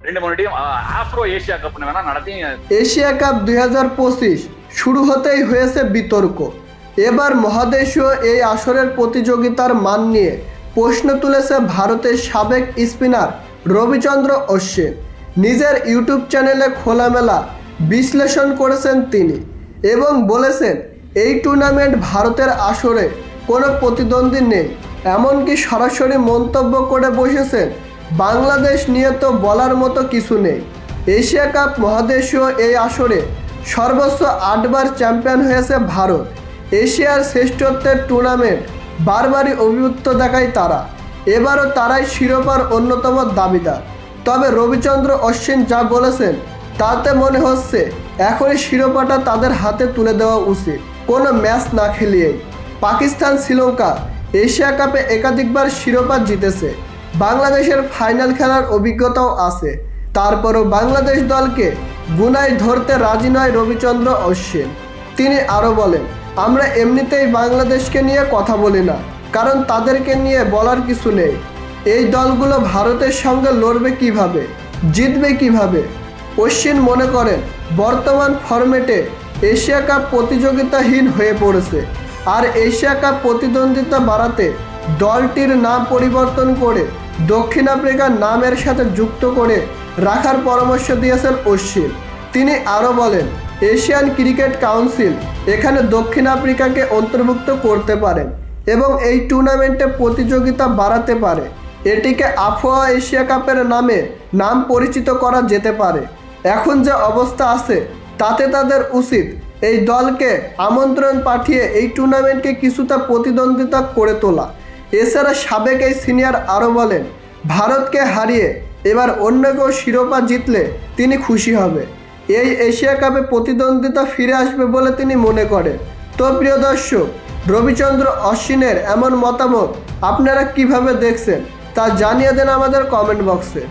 Afro Asia கப்னு வேணா நடத்தி Asia cup 2025 শুরু হতেই হয়েছে বিতর্ক। এবার মহাদেশীয় এই আসরের প্রতিযোগিতার মান নিয়ে প্রশ্ন তুলেছে ভারতের সাবেক স্পিনার রবিচন্দ্র অশ্বিন। নিজের ইউটিউব চ্যানেলে খোলামেলা বিশ্লেষণ করেছেন তিনি এবং বলেছেন এই টুর্নামেন্ট ভারতের আসরে কোনো প্রতিদ্বন্দ্বী নেই। এমনকি সরাসরি মন্তব্য করে বসেছেন বাংলাদেশ নিয়ে তো বলার মতো কিছু নেই। এশিয়া কাপ মহাদেশীয় এই আসরে সর্বোচ্চ 8বার চ্যাম্পিয়ন হয়েছে ভারত। এশিয়ার শ্রেষ্ঠত্বের টুর্নামেন্ট বারবারই অভিভূত দেখায় তারা। এবারও তারাই শিরোপার অন্যতম দাবিদার। তবে রবিচন্দ্র অশ্বিন যা বলেছেন তাতে মনে হচ্ছে এখনই শিরোপাটা তাদের হাতে তুলে দেওয়া উচিত, কোনো ম্যাচ না খেলিয়েই। পাকিস্তান শ্রীলঙ্কা এশিয়া কাপে একাধিকবার শিরোপা জিতেছে, বাংলাদেশের ফাইনাল খেলার অভিজ্ঞতাও আছে। তারপরও বাংলাদেশ দলকে গুনায় ধরতে রাজি নয় রবিচন্দ্র অশ্বিন। তিনি আরও বলেন, আমরা এমনিতেই বাংলাদেশকে নিয়ে কথা বলি না, কারণ তাদেরকে নিয়ে বলার কিছু নেই। এই দলগুলো ভারতের সঙ্গে লড়বে কিভাবে, জিতবে কিভাবে। অশ্বিন মনে করেন বর্তমান ফরম্যাটে এশিয়া কাপ প্রতিযোগিতাহীন হয়ে পড়েছে, আর এশিয়া কাপ প্রতিদ্বন্দ্বিতা বাড়াতে দলটির নাম পরিবর্তন করে দক্ষিণ আফ্রিকার নামের সাথে যুক্ত করে রাখার পরামর্শ দিয়েছেন অশ্বিন। তিনি আরও বলেন, এশিয়ান ক্রিকেট কাউন্সিল এখানে দক্ষিণ আফ্রিকাকে অন্তর্ভুক্ত করতে পারেন এবং এই টুর্নামেন্টে প্রতিযোগিতা বাড়াতে পারে। এটিকে আফ্রো এশিয়া কাপের নাম পরিচিত করা যেতে পারে। এখন যে অবস্থা আছে তাতে তাদের উচিত এই দলকে আমন্ত্রণ পাঠিয়ে এই টুর্নামেন্টকে কিছুটা প্রতিদ্বন্দ্বিতা করে তোলা। এছাড়া সাবেক এই সিনিয়র আরও বলেন, ভারতকে হারিয়ে এবার অন্য কেউ শিরোপা জিতলে তিনি খুশি হবে। এই এশিয়া কাপে প্রতিদ্বন্দ্বিতা ফিরে আসবে বলে তিনি মনে করেন। তো প্রিয় দর্শক, রবিচন্দ্র অশ্বিনের এমন মতামত আপনারা কিভাবে দেখছেন তা জানিয়ে দেন আমাদের কমেন্ট বক্সে।